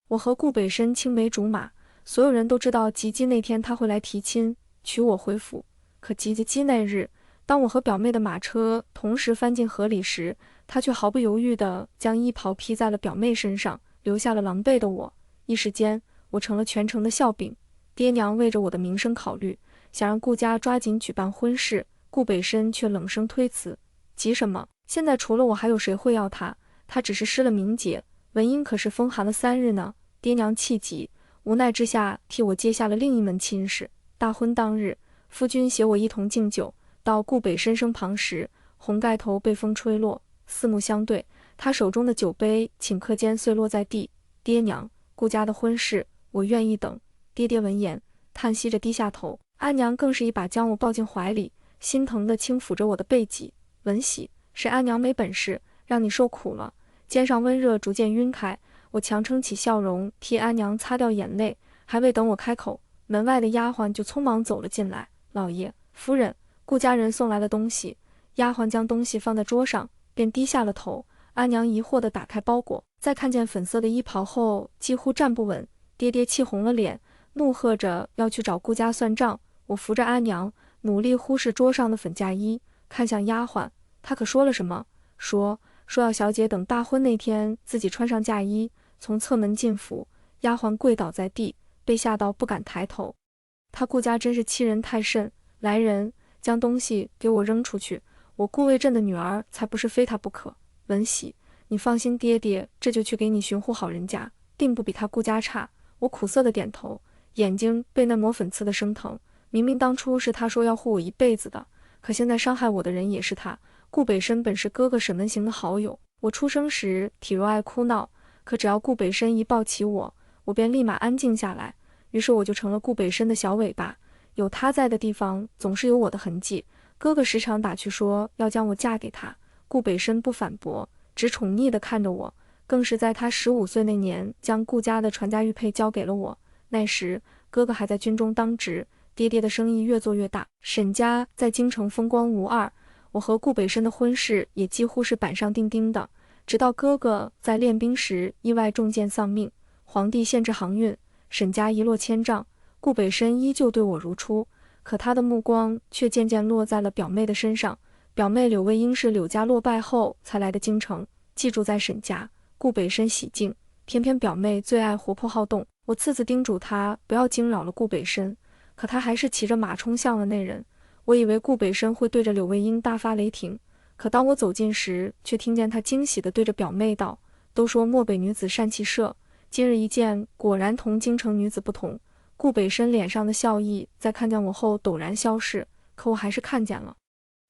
我和顾北申青梅竹马，所有人都知道吉吉那天他会来提亲，娶我回府。可吉吉那日，当我和表妹的马车同时翻进河里时，他却毫不犹豫地将衣袍披在了表妹身上，留下了狼狈的我。一时间，我成了全城的笑柄。爹娘为着我的名声考虑，想让顾家抓紧举办婚事，顾北申却冷声推辞。急什么？现在除了我还有谁会要他？他只是失了名节，文英可是风寒了3日呢。爹娘气急，无奈之下替我接下了另一门亲事。大婚当日，夫君携我一同敬酒，到顾北申身旁时，红盖头被风吹落，四目相对，他手中的酒杯顷刻间碎落在地。爹娘，顾家的婚事，我愿意等。爹爹闻言，叹息着低下头，安娘更是一把将我抱进怀里，心疼地轻抚着我的背脊。文喜，是安娘没本事，让你受苦了。肩上温热逐渐晕开，我强撑起笑容，替安娘擦掉眼泪。还未等我开口，门外的丫鬟就匆忙走了进来。老爷、夫人，顾家人送来的东西。丫鬟将东西放在桌上，便低下了头。安娘疑惑地打开包裹，在看见粉色的衣袍后，几乎站不稳。爹爹气红了脸，怒喝着要去找顾家算账。我扶着安娘，努力忽视桌上的粉嫁衣，看向丫鬟，她可说了什么？说要小姐等大婚那天自己穿上嫁衣，从侧门进府。丫鬟跪倒在地，被吓到不敢抬头。他顾家真是欺人太甚！来人，将东西给我扔出去！我顾魏镇的女儿才不是非他不可。文喜，你放心，爹爹这就去给你寻户好人家，定不比他顾家差。我苦涩的点头，眼睛被那抹粉刺的生疼。明明当初是他说要护我一辈子的，可现在伤害我的人也是他。顾北申本是哥哥沈文行的好友，我出生时体弱爱哭闹，可只要顾北申一抱起我，我便立马安静下来。于是我就成了顾北申的小尾巴，有他在的地方总是有我的痕迹。哥哥时常打趣说要将我嫁给他，顾北申不反驳，只宠溺地看着我，更是在他15岁那年将顾家的传家玉佩交给了我。那时哥哥还在军中当值，爹爹的生意越做越大，沈家在京城风光无二，我和顾北申的婚事也几乎是板上钉钉的。直到哥哥在练兵时意外中箭丧命，皇帝限制航运，沈家一落千丈，顾北申依旧对我如初，可他的目光却渐渐落在了表妹的身上。表妹柳卫英是柳家落败后才来的京城，寄住在沈家。顾北申喜静，偏偏表妹最爱活泼好动，我次次叮嘱她不要惊扰了顾北申，可他还是骑着马冲向了那人。我以为顾北申会对着柳卫英大发雷霆，可当我走近时，却听见他惊喜地对着表妹道：“都说漠北女子善骑射，今日一见，果然同京城女子不同。”顾北申脸上的笑意在看见我后陡然消逝，可我还是看见了。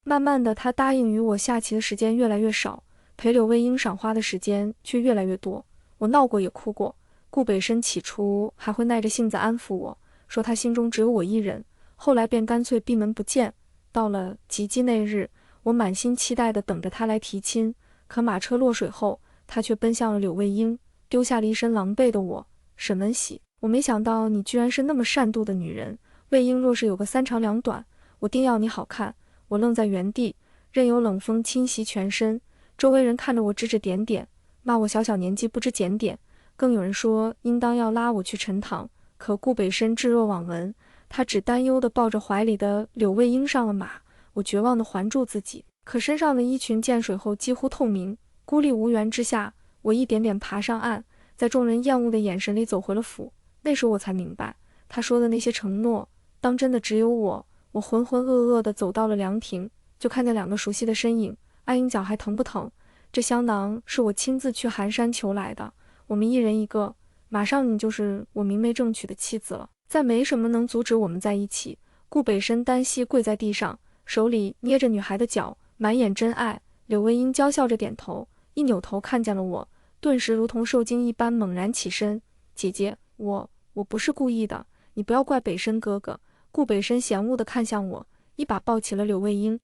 慢慢的，他答应与我下棋的时间越来越少，陪柳卫英赏花的时间却越来越多。我闹过也哭过，顾北申起初还会耐着性子安抚我，说他心中只有我一人，后来便干脆闭门不见。到了吉吉那日，我满心期待地等着他来提亲，可马车落水后，他却奔向了柳卫英，丢下了一身狼狈的我。沈文喜，我没想到你居然是那么善妒的女人，卫英若是有个3长2短，我定要你好看。我愣在原地，任由冷风侵袭全身，周围人看着我指指点点，骂我小小年纪不知检点，更有人说应当要拉我去陈塘。可顾北申置若罔闻，他只担忧地抱着怀里的柳卫英上了马。我绝望地环住自己，可身上的衣裙见水后几乎透明，孤立无援之下，我一点点爬上岸，在众人厌恶的眼神里走回了府。那时我才明白，他说的那些承诺，当真的只有我。我浑浑噩噩地走到了凉亭，就看见2个熟悉的身影。阿英脚还疼不疼？这香囊是我亲自去寒山求来的，我们一人一个，马上你就是我明媒正娶的妻子了，再没什么能阻止我们在一起。顾北申单膝跪在地上，手里捏着女孩的脚，满眼真爱。柳卫英娇笑着点头，一扭头看见了我，顿时如同受惊一般猛然起身。姐姐，我不是故意的，你不要怪北申哥哥。顾北申嫌恶地看向我，一把抱起了柳卫英。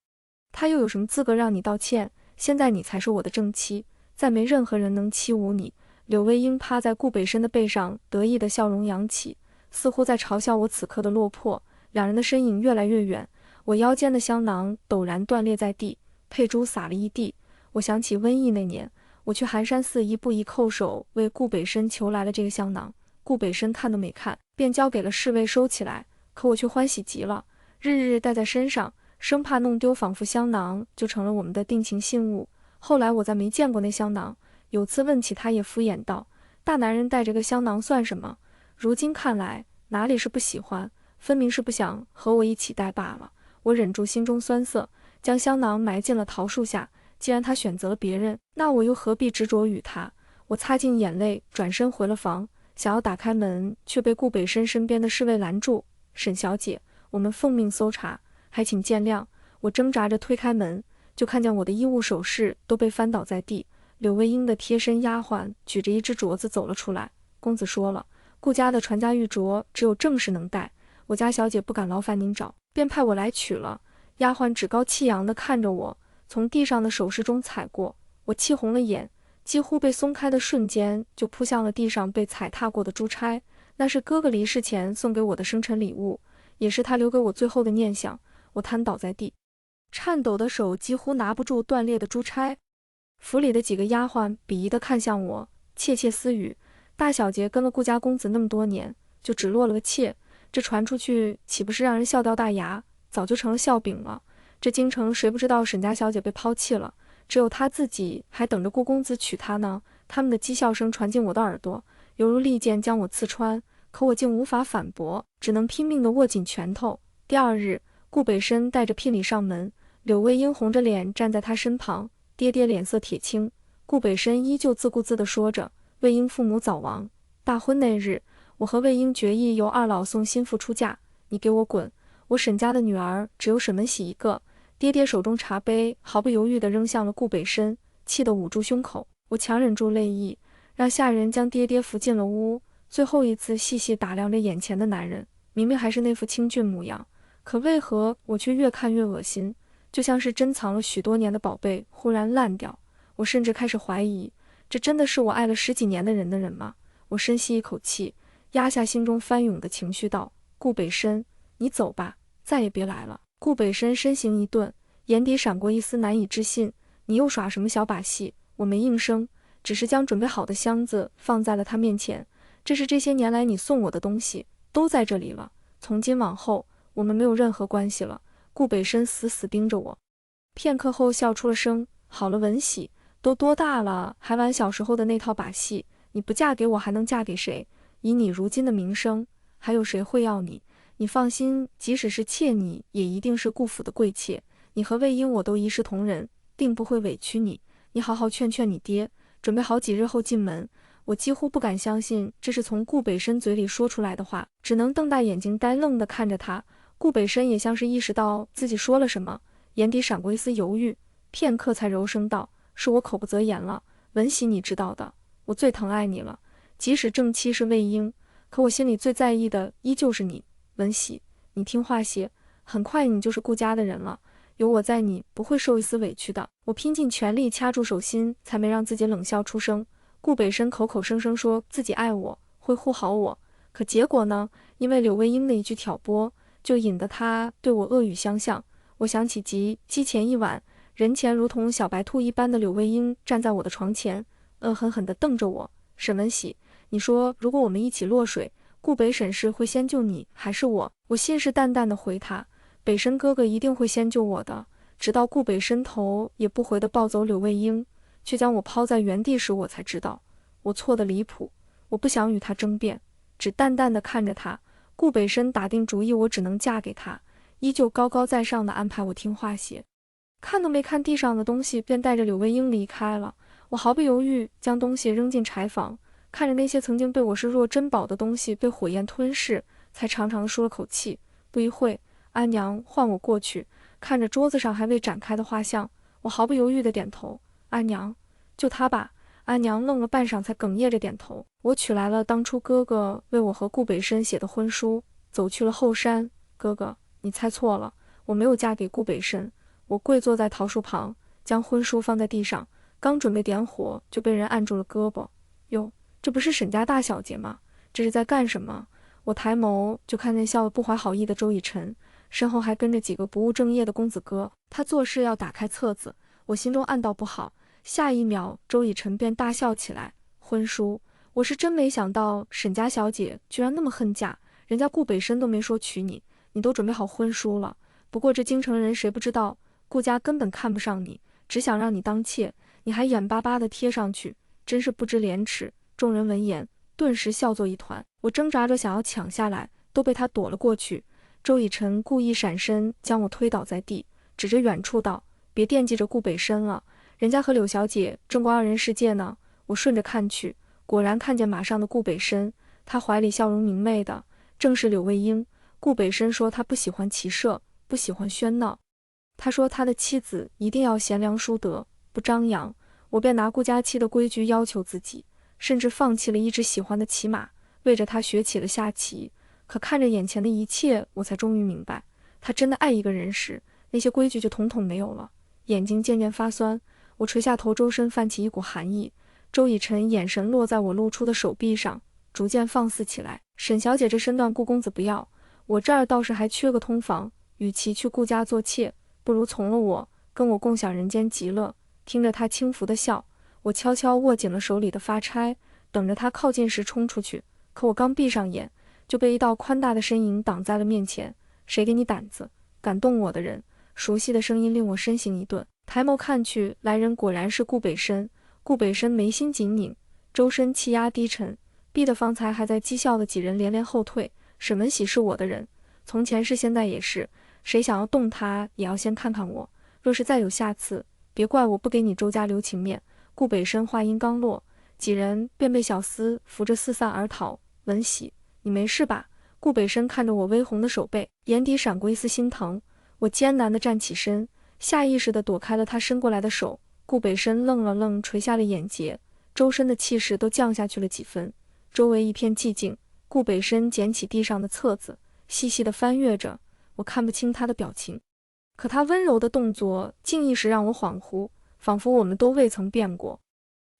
他又有什么资格让你道歉？现在你才是我的正妻，再没任何人能欺侮你。柳卫英趴在顾北申的背上，得意的笑容扬起，似乎在嘲笑我此刻的落魄。2人的身影越来越远，我腰间的香囊陡然断裂在地，佩珠洒了一地。我想起瘟疫那年，我去寒山寺一步一叩首为顾北申求来了这个香囊，顾北申看都没看，便交给了侍卫收起来。可我却欢喜极了，日日带在身上，生怕弄丢，仿佛香囊就成了我们的定情信物。后来我再没见过那香囊，有次问起他也敷衍道：“大男人带着个香囊算什么？”如今看来，哪里是不喜欢，分明是不想和我一起带罢了。我忍住心中酸涩，将香囊埋进了桃树下。既然他选择了别人，那我又何必执着与他？我擦尽眼泪，转身回了房，想要打开门，却被顾北申身边的侍卫拦住。沈小姐，我们奉命搜查，还请见谅。我挣扎着推开门，就看见我的衣物首饰都被翻倒在地。柳卫英的贴身丫鬟举着一只镯子走了出来。公子说了，顾家的传家玉镯只有正室能戴，我家小姐不敢劳烦您找，便派我来取了。丫鬟趾高气扬地看着我，从地上的首饰中踩过，我气红了眼，几乎被松开的瞬间就扑向了地上被踩踏过的珠钗。那是哥哥离世前送给我的生辰礼物，也是他留给我最后的念想。我瘫倒在地，颤抖的手几乎拿不住断裂的珠钗。府里的几个丫鬟鄙夷地看向我，窃窃私语：大小姐跟了顾家公子那么多年，就只落了个妾，这传出去岂不是让人笑掉大牙？早就成了笑柄了。这京城谁不知道沈家小姐被抛弃了，只有她自己还等着顾公子娶她呢。他们的讥笑声传进我的耳朵，犹如利剑将我刺穿，可我竟无法反驳，只能拼命地握紧拳头。第二日，顾北申带着聘礼上门，柳卫英红着脸站在他身旁，爹爹脸色铁青。顾北申依旧自顾自地说着：卫英父母早亡，大婚那日，我和卫英决意由二老送新妇出嫁，你给我滚！我沈家的女儿只有沈文喜一个。爹爹手中茶杯毫不犹豫地扔向了顾北申，气得捂住胸口。我强忍住泪意，让下人将爹爹扶进了屋，最后一次细细打量着眼前的男人。明明还是那副清俊模样，可为何我却越看越恶心，就像是珍藏了许多年的宝贝忽然烂掉。我甚至开始怀疑，这真的是我爱了10几年的人吗？我深吸一口气，压下心中翻涌的情绪道：顾北申，你走吧，再也别来了。顾北申身形一顿，眼底闪过一丝难以置信：你又耍什么小把戏？我没应声，只是将准备好的箱子放在了他面前。这是这些年来你送我的东西，都在这里了。从今往后，我们没有任何关系了。顾北申死死盯着我，片刻后笑出了声：好了，文喜，都多大了，还玩小时候的那套把戏？你不嫁给我，还能嫁给谁？以你如今的名声，还有谁会要你？你放心，即使是妾你，也一定是顾府的贵妾。你和魏婴我都一视同仁，定不会委屈你。你好好劝劝你爹，准备好几日后进门。我几乎不敢相信这是从顾北申嘴里说出来的话，只能瞪大眼睛呆愣地看着他。顾北申也像是意识到自己说了什么，眼底闪过一丝犹豫，片刻才柔声道：是我口不择言了，文喜你知道的，我最疼爱你了。即使正妻是魏婴，可我心里最在意的依旧是你。文喜，你听话些，很快你就是顾家的人了，有我在，你不会受一丝委屈的。我拼尽全力掐住手心，才没让自己冷笑出声。顾北申口口声声说自己爱我，会护好我，可结果呢？因为柳卫英的一句挑拨，就引得他对我恶语相向。我想起鸡前一晚，人前如同小白兔一般的柳卫英站在我的床前，恶狠狠地瞪着我。沈文喜，你说如果我们一起落水，顾北沈氏会先救你还是我？我信誓旦旦地回他，北申哥哥一定会先救我的。直到顾北申头也不回地抱走柳卫英，却将我抛在原地时，我才知道我错得离谱。我不想与他争辩，只淡淡地看着他。顾北申打定主意，我只能嫁给他，依旧高高在上地安排我听话些。看都没看地上的东西，便带着柳卫英离开了。我毫不犹豫将东西扔进柴房，看着那些曾经被我视若珍宝的东西被火焰吞噬，才长长地舒了口气。不一会，安娘唤我过去，看着桌子上还未展开的画像，我毫不犹豫地点头。安娘，就他吧。安娘愣了半晌，才哽咽着点头。我取来了当初哥哥为我和顾北申写的婚书，走去了后山。哥哥，你猜错了，我没有嫁给顾北申。我跪坐在桃树旁，将婚书放在地上，刚准备点火，就被人按住了胳膊。哟，这不是沈家大小姐吗？这是在干什么？我抬眸就看见笑得不怀好意的周以晨，身后还跟着几个不务正业的公子哥。他做事要打开册子，我心中暗道不好，下一秒，周以晨便大笑起来。婚书，我是真没想到沈家小姐居然那么恨嫁，人家顾北申都没说娶你，你都准备好婚书了。不过这京城人谁不知道，顾家根本看不上你，只想让你当妾，你还眼巴巴地贴上去，真是不知廉耻。众人闻言，顿时笑作一团。我挣扎着想要抢下来，都被他躲了过去。周以晨故意闪身，将我推倒在地，指着远处道：“别惦记着顾北申了，人家和柳小姐正过二人世界呢。”我顺着看去，果然看见马上的顾北申，他怀里笑容明媚的正是柳卫英。顾北申说他不喜欢骑射，不喜欢喧闹，他说他的妻子一定要贤良淑德，不张扬。我便拿顾家妻的规矩要求自己，甚至放弃了一直喜欢的骑马，为着他学起了下棋。可看着眼前的一切，我才终于明白，他真的爱一个人时，那些规矩就统统没有了。眼睛渐渐发酸，我垂下头，周身泛起一股寒意。周以晨眼神落在我露出的手臂上，逐渐放肆起来。沈小姐这身段，顾公子不要，我这儿倒是还缺个通房，与其去顾家做妾，不如从了我，跟我共享人间极乐。听着他轻浮的笑，我悄悄握紧了手里的发钗，等着他靠近时冲出去。可我刚闭上眼，就被一道宽大的身影挡在了面前。谁给你胆子，敢动我的人？熟悉的声音令我身形一顿，抬眸看去，来人果然是顾北申。顾北申眉心紧拧，周身气压低沉，逼得方才还在讥笑的几人连连后退。沈文喜是我的人，从前是现在也是，谁想要动他，也要先看看我。若是再有下次，别怪我不给你周家留情面。顾北申话音刚落，几人便被小厮扶着四散而逃。文喜，你没事吧？顾北申看着我微红的手背，眼底闪过一丝心疼。我艰难地站起身，下意识地躲开了他伸过来的手。顾北申愣了愣，垂下了眼睫，周身的气势都降下去了几分。周围一片寂静。顾北申捡起地上的册子，细细地翻阅着，我看不清他的表情，可他温柔的动作竟一时让我恍惚，仿佛我们都未曾变过。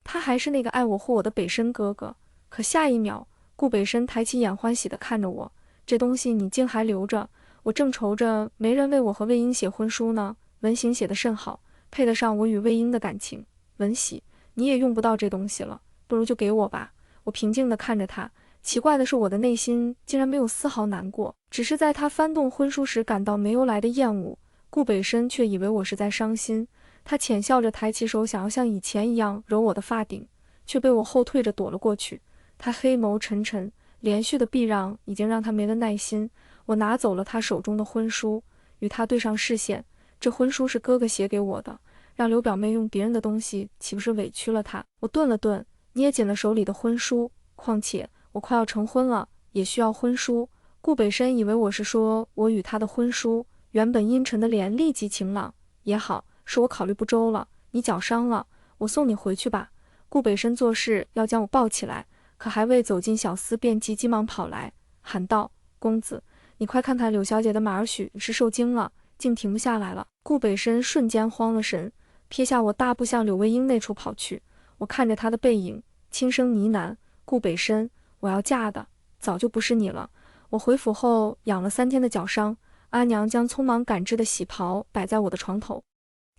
他还是那个爱我护我的北申哥哥。可下一秒，顾北申抬起眼，欢喜地看着我：“这东西你竟还留着？我正愁着没人为我和魏婴写婚书呢。文行写得甚好，配得上我与魏婴的感情。文喜，你也用不到这东西了，不如就给我吧。”我平静地看着他，奇怪的是，我的内心竟然没有丝毫难过，只是在他翻动婚书时感到没由来的厌恶。顾北申却以为我是在伤心，他浅笑着抬起手，想要像以前一样揉我的发顶，却被我后退着躲了过去。他黑眸沉沉，连续的避让已经让他没了耐心。我拿走了他手中的婚书，与他对上视线。这婚书是哥哥写给我的，让刘表妹用别人的东西，岂不是委屈了他？我顿了顿，捏紧了手里的婚书，况且我快要成婚了，也需要婚书。顾北申以为我是说我与他的婚书，原本阴沉的脸立即晴朗。也好，是我考虑不周了，你脚伤了，我送你回去吧。顾北申做事要将我抱起来，可还未走近小厮，便急忙跑来，喊道：“公子，你快看看柳小姐的马儿许是受惊了，竟停不下来了。”顾北申瞬间慌了神，撇下我大步向柳卫英那处跑去。我看着他的背影，轻声呢喃：“顾北申，我要嫁的早就不是你了。”我回府后养了3天的脚伤，阿娘将匆忙赶制的喜袍摆在我的床头，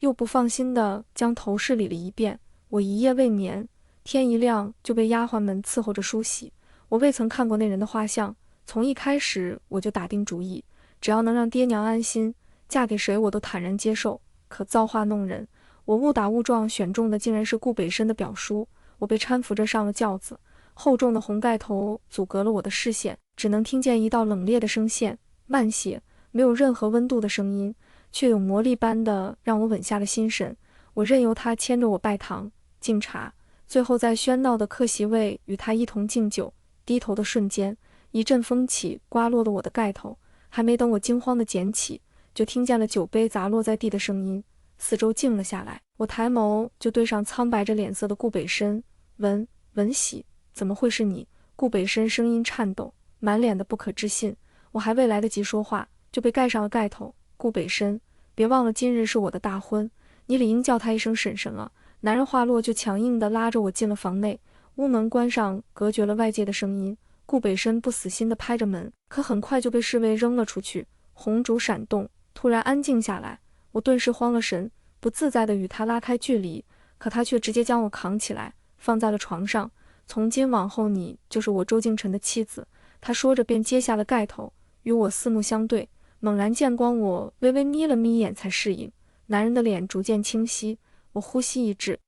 又不放心地将头饰理了一遍。我一夜未眠，天一亮就被丫鬟们伺候着梳洗。我未曾看过那人的画像，从一开始我就打定主意，只要能让爹娘安心，嫁给谁我都坦然接受。可造化弄人，我误打误撞选中的竟然是顾北申的表叔。我被搀扶着上了轿子，厚重的红盖头阻隔了我的视线，只能听见一道冷冽的声线，慢些，没有任何温度的声音，却有魔力般的让我稳下了心神。我任由他牵着我拜堂敬茶，最后在喧闹的客席位与他一同敬酒。低头的瞬间，一阵风起，刮落了我的盖头，还没等我惊慌地捡起，就听见了酒杯砸落在地的声音。四周静了下来，我抬眸就对上苍白着脸色的顾北申：“文喜，怎么会是你？”顾北申声音颤抖，满脸的不可置信。我还未来得及说话，就被盖上了盖头。顾北申，别忘了今日是我的大婚，你理应叫他一声婶婶了。男人话落，就强硬地拉着我进了房内，屋门关上，隔绝了外界的声音。顾北申不死心地拍着门，可很快就被侍卫扔了出去。红烛闪动，突然安静下来，我顿时慌了神，不自在地与他拉开距离，可他却直接将我扛起来，放在了床上。从今往后，你就是我周敬晨的妻子。他说着便揭下了盖头，与我四目相对。猛然见光，我微微眯了眯眼才适应，男人的脸逐渐清晰，我呼吸一滞，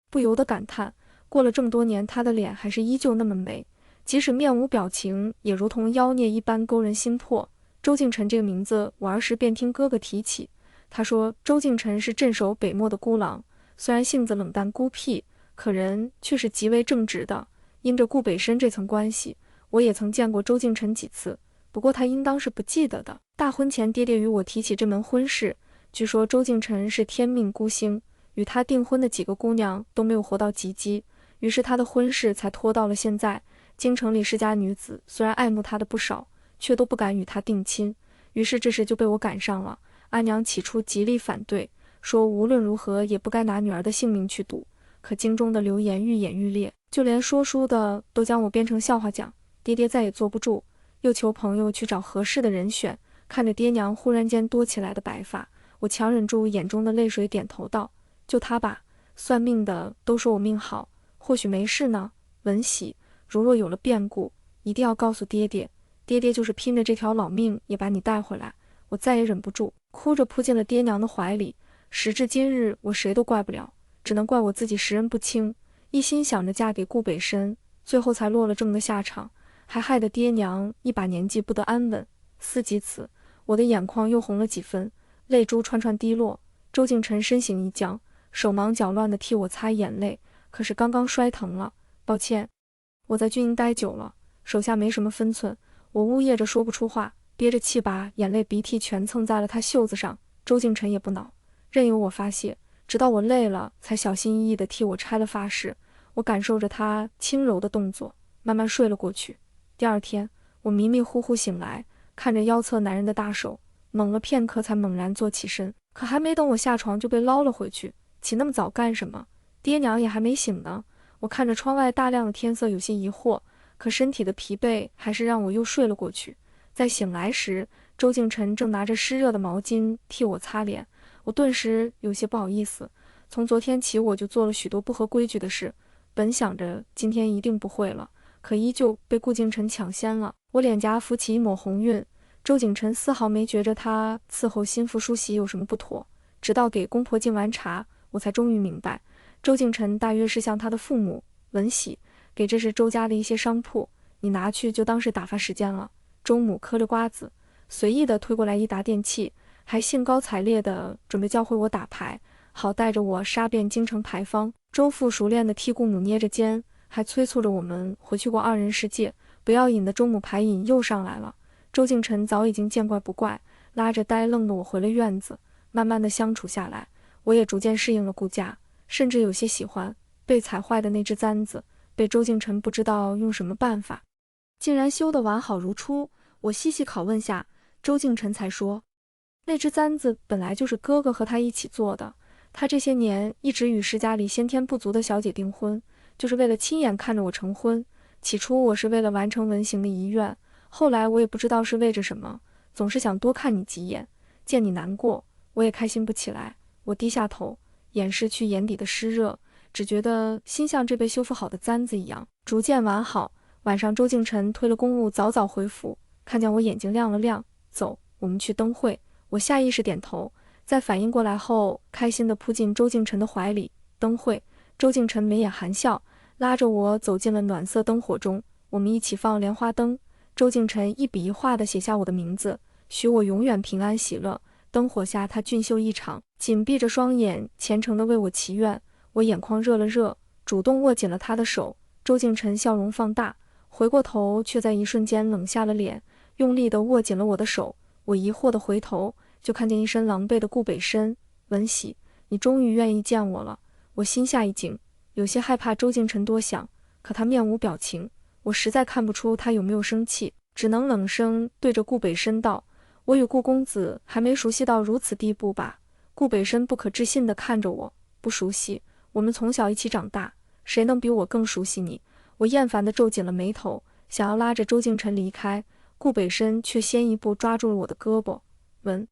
不由得感叹，过了这么多年，他的脸还是依旧那么美，即使面无表情，也如同妖孽一般勾人心魄。周敬晨这个名字，我儿时便听哥哥提起。他说周敬晨是镇守北漠的孤狼，虽然性子冷淡孤僻，可人却是极为正直的。因着顾北申这层关系，我也曾见过周敬晨几次，不过他应当是不记得的。大婚前，爹爹与我提起这门婚事，据说周敬晨是天命孤星，与他订婚的几个姑娘都没有活到及笄，于是他的婚事才拖到了现在。京城里世家女子虽然爱慕他的不少，却都不敢与他定亲，于是这时就被我赶上了。阿娘起初极力反对，说无论如何也不该拿女儿的性命去赌，可京中的流言愈演愈烈，就连说书的都将我编成笑话讲。爹爹再也坐不住，又求朋友去找合适的人选。看着爹娘忽然间多起来的白发，我强忍住眼中的泪水，点头道：就他吧，算命的都说我命好，或许没事呢。文喜，如若有了变故，一定要告诉爹爹，爹爹就是拼着这条老命也把你带回来。我再也忍不住，哭着扑进了爹娘的怀里。时至今日，我谁都怪不了，只能怪我自己识人不清，一心想着嫁给顾北申，最后才落了这么个下场，还害得爹娘一把年纪不得安稳。思及此，我的眼眶又红了几分，泪珠串串滴落。周敬晨身形一僵，手忙脚乱地替我擦眼泪，可是刚刚摔疼了，抱歉。我在军营待久了，手下没什么分寸，我呜咽着说不出话，憋着气把眼泪鼻涕全蹭在了他袖子上。周敬晨也不恼，任由我发泄，直到我累了才小心翼翼地替我拆了发饰。我感受着他轻柔的动作，慢慢睡了过去。第二天，我迷迷糊糊醒来，看着腰侧男人的大手，猛了片刻才猛然坐起身。可还没等我下床就被捞了回去，起那么早干什么？爹娘也还没醒呢。我看着窗外大亮的天色有些疑惑，可身体的疲惫还是让我又睡了过去。在醒来时，周敬晨正拿着湿热的毛巾替我擦脸，我顿时有些不好意思。从昨天起我就做了许多不合规矩的事，本想着今天一定不会了，可依旧被顾敬晨抢先了。我脸颊浮起一抹红晕，周敬晨丝毫没觉着他伺候心腹梳洗有什么不妥，直到给公婆敬完茶，我才终于明白，周敬晨大约是向他的父母文喜给这是周家的一些商铺，你拿去就当是打发时间了。周母嗑着瓜子，随意地推过来一沓电器，还兴高采烈地准备教会我打牌，好带着我杀遍京城牌坊。周父熟练地替顾母捏着肩，还催促着我们回去过二人世界。不要瘾的周母牌瘾又上来了，周敬晨早已经见怪不怪，拉着呆愣的我回了院子。慢慢的相处下来，我也逐渐适应了顾家，甚至有些喜欢被踩坏的那只簪子，被周敬晨不知道用什么办法竟然修得完好如初。我细细拷问下，周敬晨才说，那只簪子本来就是哥哥和他一起做的，他这些年一直与世家里先天不足的小姐订婚，就是为了亲眼看着我成婚。起初我是为了完成文行的遗愿，后来我也不知道是为着什么，总是想多看你几眼，见你难过，我也开心不起来。我低下头，掩饰去眼底的湿热，只觉得心像这被修复好的簪子一样，逐渐完好。晚上周敬晨推了公务早早回府，看见我眼睛亮了亮，走，我们去灯会。我下意识点头，在反应过来后，开心地扑进周敬晨的怀里。灯会，周敬晨眉眼含笑，拉着我走进了暖色灯火中，我们一起放莲花灯。周敬晨一笔一画地写下我的名字，许我永远平安喜乐。灯火下他俊秀异常，紧闭着双眼，虔诚地为我祈愿。我眼眶热了热，主动握紧了他的手。周敬晨笑容放大，回过头却在一瞬间冷下了脸，用力地握紧了我的手。我疑惑地回头，就看见一身狼狈的顾北申。文喜，你终于愿意见我了。我心下一惊，有些害怕周敬晨多想，可他面无表情，我实在看不出他有没有生气，只能冷声对着顾北申道，我与顾公子还没熟悉到如此地步吧？顾北申不可置信地看着我，不熟悉？我们从小一起长大，谁能比我更熟悉你？我厌烦地皱紧了眉头，想要拉着周敬晨离开，顾北申却先一步抓住了我的胳膊。文，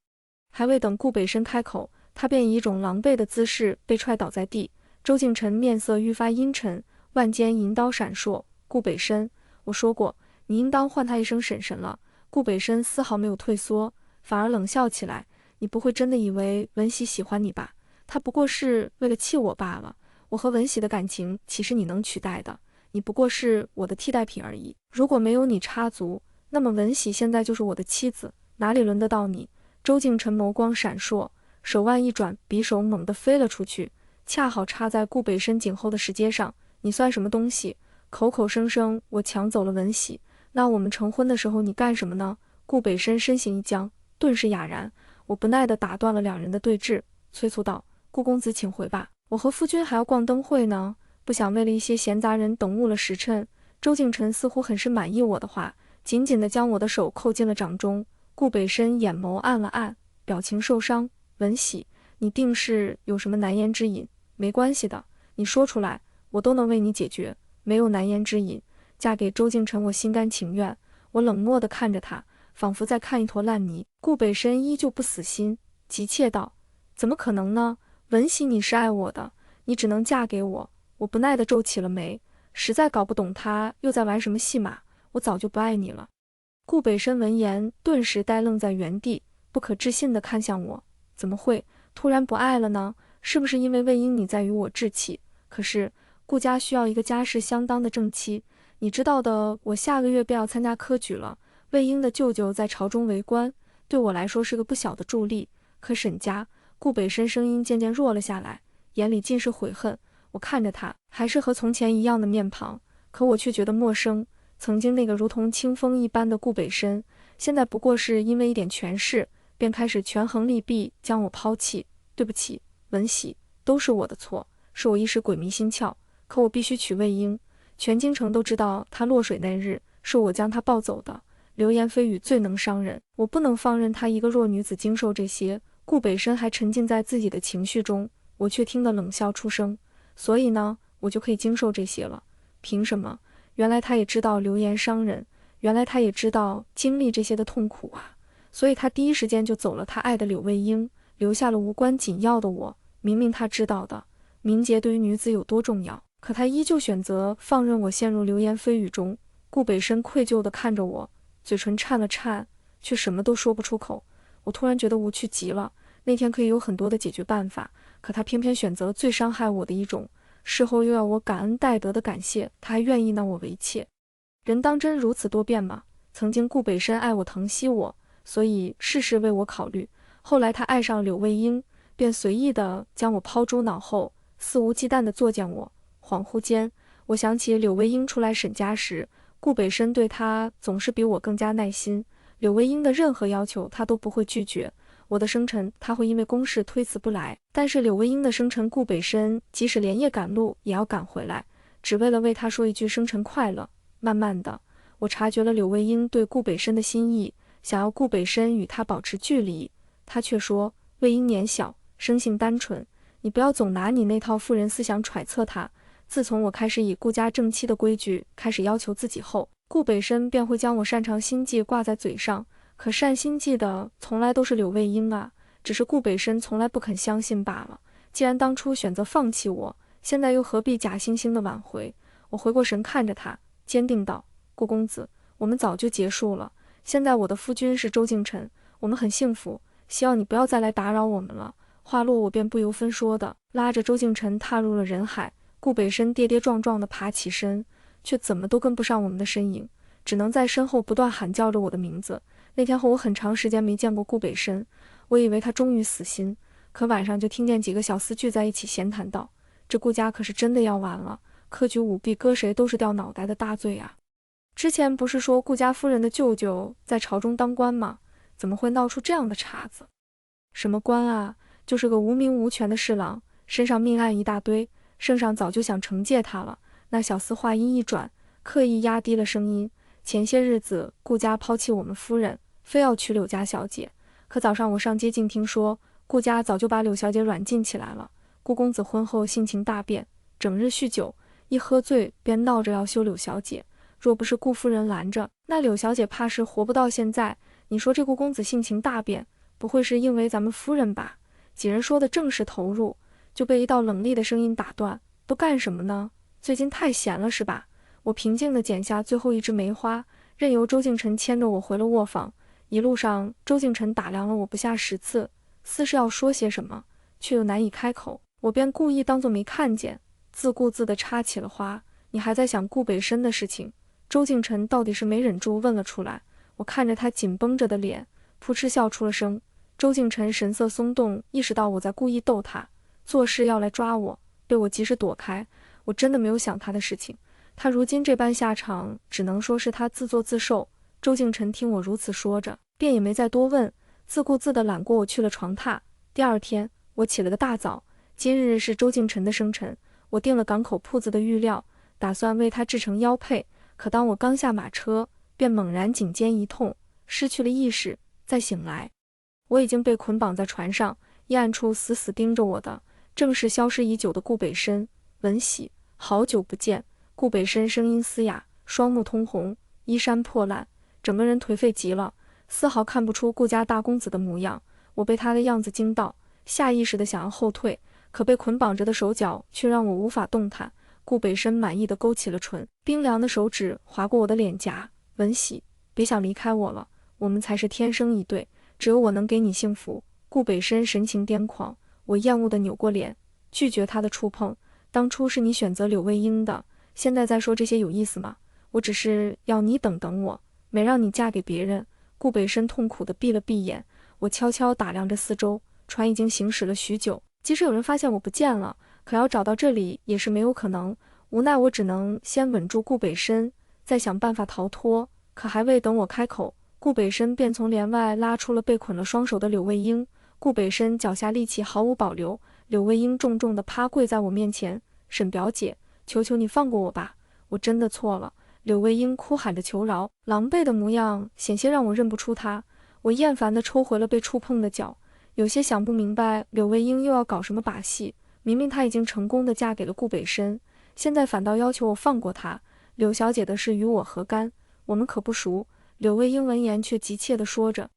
还未等顾北申开口，他便以一种狼狈的姿势被踹倒在地。周敬晨面色愈发阴沉，腕间银刀闪烁。顾北申，我说过，你应当唤他一声婶婶了。顾北申丝毫没有退缩，反而冷笑起来。你不会真的以为文喜喜欢你吧？他不过是为了气我罢了。我和文喜的感情岂是你能取代的？你不过是我的替代品而已。如果没有你插足，那么文喜现在就是我的妻子，哪里轮得到你？周敬晨眸光闪烁，手腕一转，匕首猛地飞了出去，恰好插在顾北申颈后的石阶上。你算什么东西？口口声声我抢走了文喜，那我们成婚的时候你干什么呢？顾北申身形一僵，顿时哑然。我不耐地打断了两人的对峙，催促道：顾公子请回吧，我和夫君还要逛灯会呢，不想为了一些闲杂人等误了时辰。周敬晨似乎很是满意我的话，紧紧地将我的手扣进了掌中。顾北申眼眸暗了暗，表情受伤。文喜，你定是有什么难言之隐？没关系的，你说出来，我都能为你解决。没有难言之隐，嫁给周敬晨我心甘情愿。我冷漠地看着他，仿佛在看一坨烂泥。顾北申依旧不死心，急切道：怎么可能呢？文喜你是爱我的，你只能嫁给我。我不耐地皱起了眉，实在搞不懂他又在玩什么戏码。我早就不爱你了。顾北申闻言顿时呆愣在原地，不可置信地看向我。怎么会突然不爱了呢？是不是因为魏婴你在与我置气？可是顾家需要一个家世相当的正妻，你知道的，我下个月便要参加科举了。魏婴的舅舅在朝中为官，对我来说是个不小的助力。可沈家，顾北申声音渐渐弱了下来，眼里尽是悔恨。我看着他，还是和从前一样的面庞，可我却觉得陌生。曾经那个如同清风一般的顾北申，现在不过是因为一点权势，便开始权衡利弊，将我抛弃。对不起，文喜，都是我的错，是我一时鬼迷心窍。可我必须娶魏婴，全京城都知道他落水那日是我将他抱走的。流言蜚语最能伤人，我不能放任他一个弱女子经受这些。顾北申还沉浸在自己的情绪中，我却听得冷笑出声。所以呢，我就可以经受这些了？凭什么？原来他也知道流言伤人，原来他也知道经历这些的痛苦啊！所以他第一时间就走了他爱的柳魏婴，留下了无关紧要的我。明明他知道的名节对于女子有多重要，可他依旧选择放任我陷入流言蜚语中。顾北申愧疚地看着我，嘴唇颤了颤，却什么都说不出口。我突然觉得无趣极了。那天可以有很多的解决办法，可他偏偏选择最伤害我的一种，事后又要我感恩戴德的感谢，他还愿意纳我为妾。人当真如此多变吗？曾经顾北申爱我疼惜我，所以事事为我考虑。后来他爱上柳魏婴，便随意地将我抛诸脑后，肆无忌惮地作践我。恍惚间，我想起柳魏婴出来沈家时，顾北申对他总是比我更加耐心，柳魏婴的任何要求他都不会拒绝。我的生辰他会因为公事推辞不来，但是柳魏婴的生辰顾北申即使连夜赶路也要赶回来，只为了为他说一句生辰快乐。慢慢的，我察觉了柳魏婴对顾北申的心意，想要顾北申与他保持距离。他却说，魏婴年小，生性单纯，你不要总拿你那套妇人思想揣测他。自从我开始以顾家正妻的规矩开始要求自己后，顾北申便会将我擅长心计挂在嘴上，可善心计的从来都是柳魏婴啊，只是顾北申从来不肯相信罢了。既然当初选择放弃我，现在又何必假惺惺的挽回？我回过神看着他，坚定道：顾公子，我们早就结束了，现在我的夫君是周敬晨，我们很幸福，希望你不要再来打扰我们了。话落，我便不由分说的拉着周敬晨踏入了人海。顾北申跌跌撞撞地爬起身，却怎么都跟不上我们的身影，只能在身后不断喊叫着我的名字。那天后我很长时间没见过顾北申，我以为他终于死心，可晚上就听见几个小厮聚在一起闲谈道：这顾家可是真的要完了，科举舞弊割谁都是掉脑袋的大罪啊！之前不是说顾家夫人的舅舅在朝中当官吗？怎么会闹出这样的茬子？什么官啊，就是个无名无权的侍郎，身上命案一大堆，圣上早就想惩戒他了。那小厮话音一转，刻意压低了声音：前些日子顾家抛弃我们夫人，非要娶柳家小姐，可早上我上街竟听说顾家早就把柳小姐软禁起来了。顾公子婚后性情大变，整日酗酒，一喝醉便闹着要休柳小姐，若不是顾夫人拦着，那柳小姐怕是活不到现在。你说这顾公子性情大变，不会是因为咱们夫人吧？几人说的正是投入，就被一道冷厉的声音打断：“都干什么呢？最近太闲了是吧？”我平静地剪下最后一枝梅花，任由周敬晨牵着我回了卧房。一路上，周敬晨打量了我不下10次，似是要说些什么，却又难以开口。我便故意当作没看见，自顾自地插起了花。你还在想顾北申的事情？周敬晨到底是没忍住问了出来。我看着他紧绷着的脸，扑哧笑出了声。周敬晨神色松动，意识到我在故意逗他，做事要来抓我，被我及时躲开。我真的没有想他的事情，他如今这般下场，只能说是他自作自受。周敬晨听我如此说着，便也没再多问，自顾自地揽过我去了床榻。第二天，我起了个大早，今日是周敬晨的生辰，我订了港口铺子的玉料，打算为他制成腰佩。可当我刚下马车，便猛然颈肩一痛，失去了意识。再醒来，我已经被捆绑在船上，阴暗处死死盯着我的，正是消失已久的顾北申。文喜，好久不见。顾北申声音嘶哑，双目通红，衣衫破烂，整个人颓废极了，丝毫看不出顾家大公子的模样。我被他的样子惊到，下意识地想要后退，可被捆绑着的手脚却让我无法动弹。顾北申满意地勾起了唇，冰凉的手指划过我的脸颊。文喜，别想离开我了，我们才是天生一对，只有我能给你幸福。顾北申神情癫狂，我厌恶地扭过脸，拒绝他的触碰。当初是你选择柳卫英的，现在再说这些有意思吗？我只是要你等等我，没让你嫁给别人。顾北申痛苦地闭了闭眼。我悄悄打量着四周，船已经行驶了许久，即使有人发现我不见了，可要找到这里也是没有可能。无奈我只能先稳住顾北申，再想办法逃脱。可还未等我开口，顾北申便从帘外拉出了被捆了双手的柳卫英。顾北申脚下力气毫无保留，柳卫英重重地趴跪在我面前：“沈表姐，求求你放过我吧，我真的错了。”柳卫英哭喊着求饶，狼狈的模样险些让我认不出她。我厌烦地抽回了被触碰的脚，有些想不明白柳卫英又要搞什么把戏。明明她已经成功地嫁给了顾北申，现在反倒要求我放过她。柳小姐的事与我何干？我们可不熟。柳卫英闻言却急切地说着。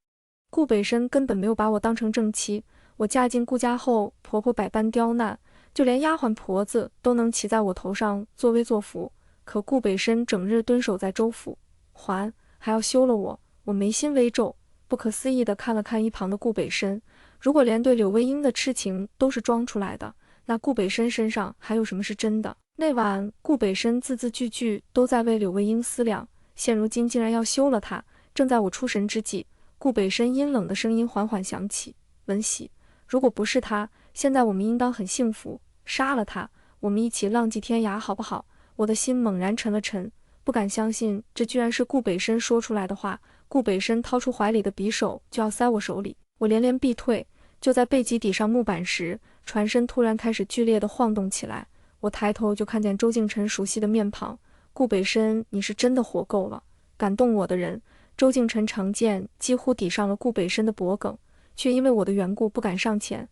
顾北申根本没有把我当成正妻，我嫁进顾家后，婆婆百般刁难，就连丫鬟婆子都能骑在我头上作威作福。可顾北申整日蹲守在周府，还要休了我，我眉心微皱，不可思议地看了看一旁的顾北申。如果连对柳卫英的痴情都是装出来的，那顾北申身上还有什么是真的？那晚顾北申字字句句都在为柳卫英思量，现如今竟然要休了他。正在我出神之际，顾北申阴冷的声音缓缓响起：“文喜，如果不是他，现在我们应当很幸福，杀了他，我们一起浪迹天涯好不好？”我的心猛然沉了沉，不敢相信这居然是顾北申说出来的话。顾北申掏出怀里的匕首就要塞我手里，我连连避退。就在背脊抵上木板时，船身突然开始剧烈地晃动起来。我抬头就看见周敬晨熟悉的面庞。顾北申，你是真的活够了，感动我的人。周敬晨长剑几乎抵上了顾北申的脖颈，却因为我的缘故不敢上前。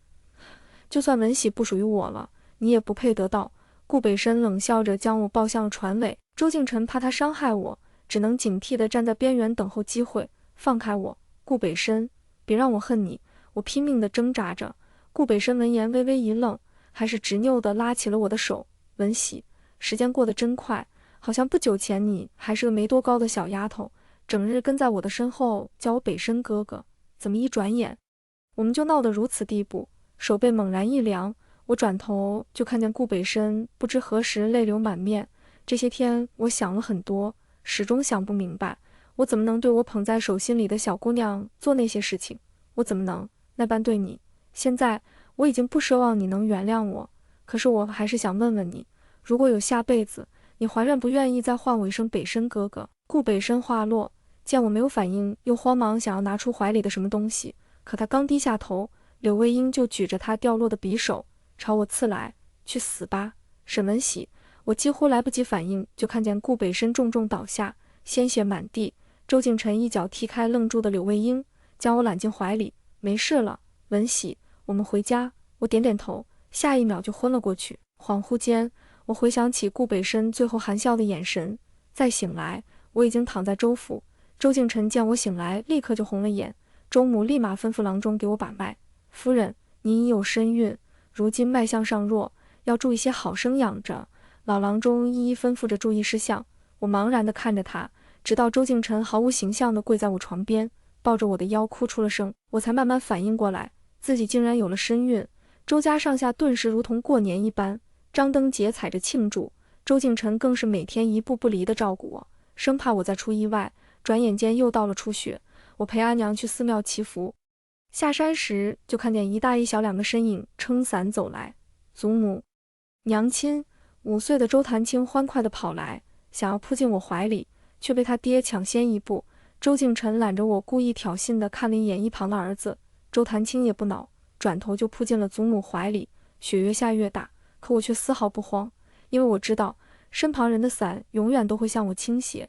就算文喜不属于我了，你也不配得到。顾北申冷笑着将我抱向了船尾。周敬晨怕他伤害我，只能警惕地站在边缘等候机会。放开我，顾北申，别让我恨你！我拼命地挣扎着。顾北申闻言微微一愣，还是执拗地拉起了我的手。文喜，时间过得真快，好像不久前你还是个没多高的小丫头，整日跟在我的身后叫我北申哥哥，怎么一转眼我们就闹得如此地步？手背猛然一凉，我转头就看见顾北申不知何时泪流满面。这些天我想了很多，始终想不明白，我怎么能对我捧在手心里的小姑娘做那些事情？我怎么能那般对你？现在我已经不奢望你能原谅我，可是我还是想问问你，如果有下辈子，你还愿不愿意再唤我一声北申哥哥？顾北申话落，见我没有反应，又慌忙想要拿出怀里的什么东西，可他刚低下头，柳卫英就举着他掉落的匕首朝我刺来。去死吧，沈文喜！我几乎来不及反应，就看见顾北申重重倒下，鲜血满地。周敬晨一脚踢开愣住的柳卫英，将我揽进怀里。没事了，文喜，我们回家。我点点头，下一秒就昏了过去。恍惚间，我回想起顾北申最后含笑的眼神。再醒来，我已经躺在周府。周敬晨见我醒来，立刻就红了眼。周母立马吩咐郎中给我把脉。夫人，您已有身孕，如今脉象尚弱，要注意些好生养着。老郎中一一吩咐着注意事项，我茫然地看着他，直到周敬晨毫无形象地跪在我床边，抱着我的腰哭出了声，我才慢慢反应过来，自己竟然有了身孕。周家上下顿时如同过年一般，张灯结彩着庆祝。周敬晨更是每天一步不离地照顾我，生怕我再出意外。转眼间又到了初雪，我陪阿娘去寺庙祈福。下山时就看见一大一小两个身影撑伞走来，祖母、娘亲。5岁的周谭青欢快地跑来，想要扑进我怀里，却被他爹抢先一步。周敬晨揽着我，故意挑衅地看了一眼一旁的儿子。周谭青也不恼，转头就扑进了祖母怀里。雪越下越大，可我却丝毫不慌，因为我知道身旁人的伞永远都会向我倾斜。